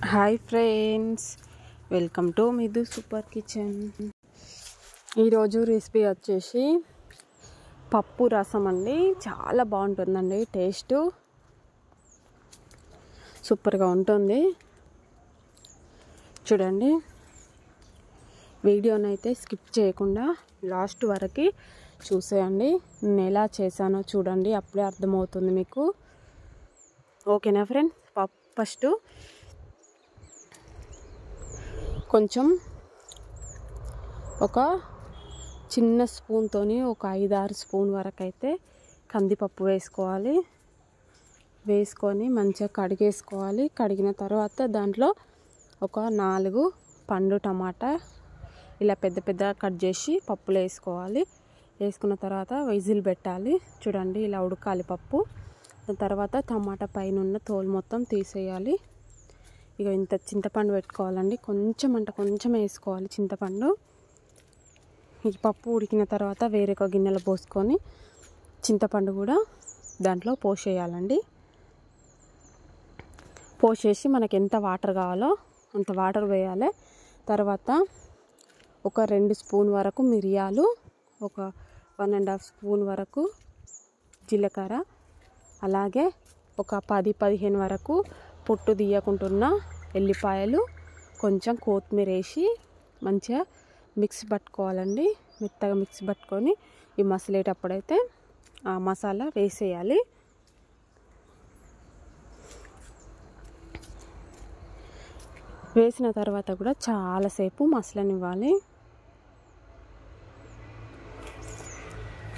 Hi friends, welcome to మిదు super kitchen. ఈరోజు recipe వచ్చేసి పప్పు రసం అండి. చాలా బాగుంటుందండి, టేస్ట్ సూపర్గా ఉంటుంది. చూడండి, వీడియోనైతే స్కిప్ చేయకుండా లాస్ట్ వరకు చూసేయండి. నేను ఎలా చేశానో చూడండి, అప్పుడే అర్థమవుతుంది మీకు. ఓకేనా ఫ్రెండ్స్? ఫస్ట్ కొంచెం ఒక చిన్న స్పూన్తోని ఒక 5-6 స్పూన్ వరకు అయితే కందిపప్పు వేసుకోవాలి. వేసుకొని మంచిగా కడిగేసుకోవాలి. కడిగిన తర్వాత దాంట్లో ఒక 4 పండు టమాటా ఇలా పెద్ద పెద్దగా కట్ చేసి పప్పులో వేసుకోవాలి. వేసుకున్న తర్వాత విజిల్ పెట్టాలి. చూడండి, ఇలా ఉడకాలి పప్పు. దాని తర్వాత టమాటా పైన ఉన్న తోలు మొత్తం తీసేయాలి. ఇక ఇంత చింతపండు పెట్టుకోవాలండి. కొంచెం వేసుకోవాలి చింతపండు. ఈ పప్పు ఉడికిన తర్వాత వేరొక గిన్నెలో పోసుకొని చింతపండు కూడా దాంట్లో పోసేయాలండి. పోసేసి మనకి ఎంత వాటర్ కావాలో అంత వాటర్ వేయాలి. తర్వాత ఒక 2 స్పూన్ వరకు మిరియాలు, ఒక 1.5 స్పూన్ వరకు జీలకర్ర, అలాగే ఒక 10-15 వరకు పొట్టు తీయకుంటున్న ఎల్లిపాయలు, కొంచెం కొత్తిమీర వేసి మంచిగా మిక్స్ పట్టుకోవాలండి. మెత్తగా మిక్స్ పట్టుకొని ఈ మసలేటప్పుడైతే ఆ మసాలా వేసేయాలి. వేసిన తర్వాత కూడా చాలాసేపు మసలనివ్వాలి.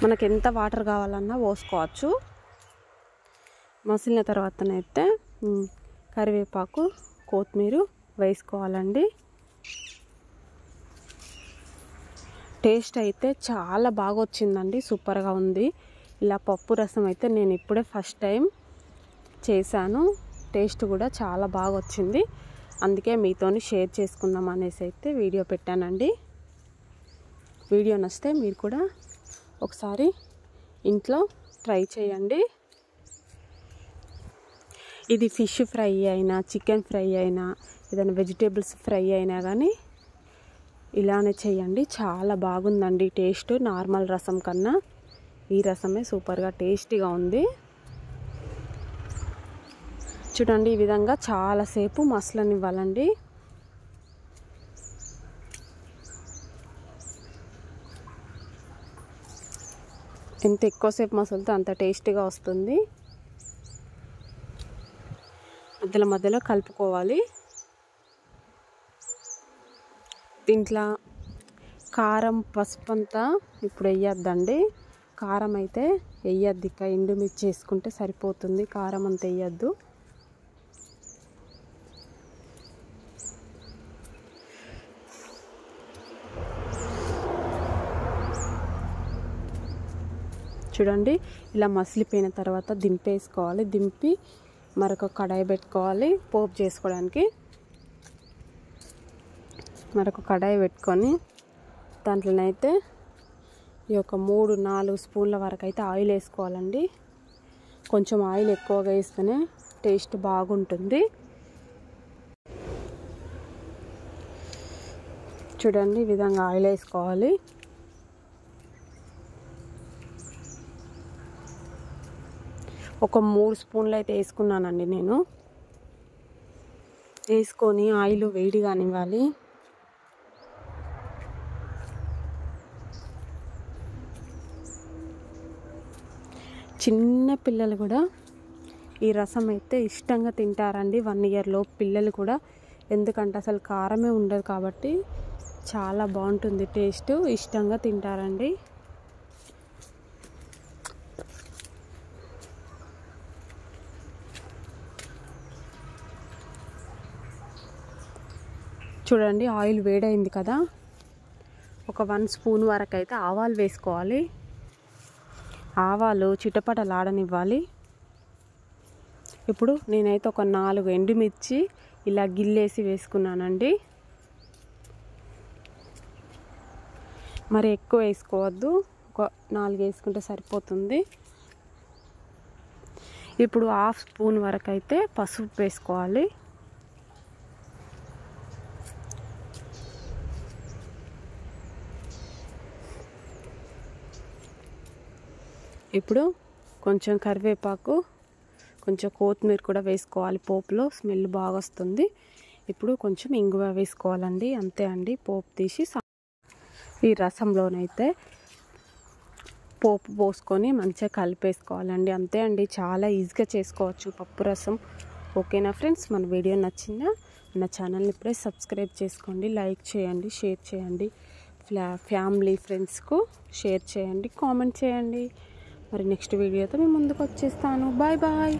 మనకి ఎంత వాటర్ కావాలన్నా పోసుకోవచ్చు. మసిలిన తర్వాతనైతే కరివేపాకు, కొత్తిమీర వేసుకోవాలండి. టేస్ట్ అయితే చాలా బాగా వచ్చిందండి, సూపర్గా ఉంది. ఇలా పప్పు రసం అయితే నేను ఇప్పుడే ఫస్ట్ టైం చేశాను. టేస్ట్ కూడా చాలా బాగా వచ్చింది. అందుకే మీతోని షేర్ చేసుకుందాం అనేసి అయితే వీడియో పెట్టానండి. వీడియో నచ్చితే మీరు కూడా ఒకసారి ఇంట్లో ట్రై చేయండి. ఇది ఫిష్ ఫ్రై అయినా, చికెన్ ఫ్రై అయినా, ఏదైనా వెజిటేబుల్స్ ఫ్రై అయినా కానీ ఇలానే చేయండి. చాలా బాగుందండి టేస్ట్. నార్మల్ రసం కన్నా ఈ రసమే సూపర్గా టేస్టీగా ఉంది. చూడండి, ఈ విధంగా చాలాసేపు మసలనివ్వాలండి. ఎంత ఎక్కువసేపు మసలితే అంత టేస్టీగా వస్తుంది. మధ్యలో కలుపుకోవాలి. దీంట్లో కారం, పసుపు అంతా ఇప్పుడు వేయద్దండి. కారం అయితే వేయద్దు. ఇక ఎండుమిర్చి వేసుకుంటే సరిపోతుంది. కారం అంతా వేయద్దు. చూడండి, ఇలా మసిలిపోయిన తర్వాత దింపేసుకోవాలి. దింపి మరొక కడాయి పెట్టుకోవాలి పోపు చేసుకోవడానికి. మరొక కడాయి పెట్టుకొని దాంట్లోనైతే ఈ యొక్క 3-4 స్పూన్ల వరకు అయితే ఆయిల్ వేసుకోవాలండి. కొంచెం ఆయిల్ ఎక్కువగా వేస్తేనే టేస్ట్ బాగుంటుంది. చూడండి, ఈ విధంగా ఆయిల్ వేసుకోవాలి. ఒక 3 స్పూన్లు అయితే వేసుకున్నానండి నేను. వేసుకొని ఆయిల్ వేడి కానివ్వాలి. చిన్న పిల్లలు కూడా ఈ రసం అయితే ఇష్టంగా తింటారండి. 1 ఇయర్ లోపు పిల్లలు కూడా. ఎందుకంటే అసలు కారమే ఉండదు కాబట్టి చాలా బాగుంటుంది టేస్ట్. ఇష్టంగా తింటారండి. చూడండి, ఆయిల్ వేడైంది కదా. ఒక 1 స్పూన్ వరకు అయితే ఆవాలు వేసుకోవాలి. ఆవాలు చిటపటలాడనివ్వాలి. ఇప్పుడు నేనైతే ఒక 4 ఎండుమిర్చి ఇలా గిల్లేసి వేసుకున్నానండి. మరి ఎక్కువ వేసుకోవద్దు, ఒక 4 వేసుకుంటే సరిపోతుంది. ఇప్పుడు 1/2 స్పూన్ వరకు అయితే పసుపు వేసుకోవాలి. ఇప్పుడు కొంచెం కరివేపాకు, కొంచెం కొత్తిమీర కూడా వేసుకోవాలి. పోపులో స్మెల్ బాగా వస్తుంది. ఇప్పుడు కొంచెం ఇంగువ వేసుకోవాలండి. అంతే అండి. పోపు తీసి ఈ రసంలోనైతే పోపు పోసుకొని మంచిగా కలిపేసుకోవాలండి. అంతే అండి. చాలా ఈజీగా చేసుకోవచ్చు పప్పు రసం. ఓకేనా ఫ్రెండ్స్, మన వీడియో నచ్చిందా? మన ఛానల్ని ఇప్పుడే సబ్స్క్రైబ్ చేసుకోండి, లైక్ చేయండి, షేర్ చేయండి, ఫ్యామిలీ ఫ్రెండ్స్కు షేర్ చేయండి, కామెంట్ చేయండి. మరి నెక్స్ట్ వీడియోతో మేము ముందుకు వచ్చేస్తాను. Bye bye.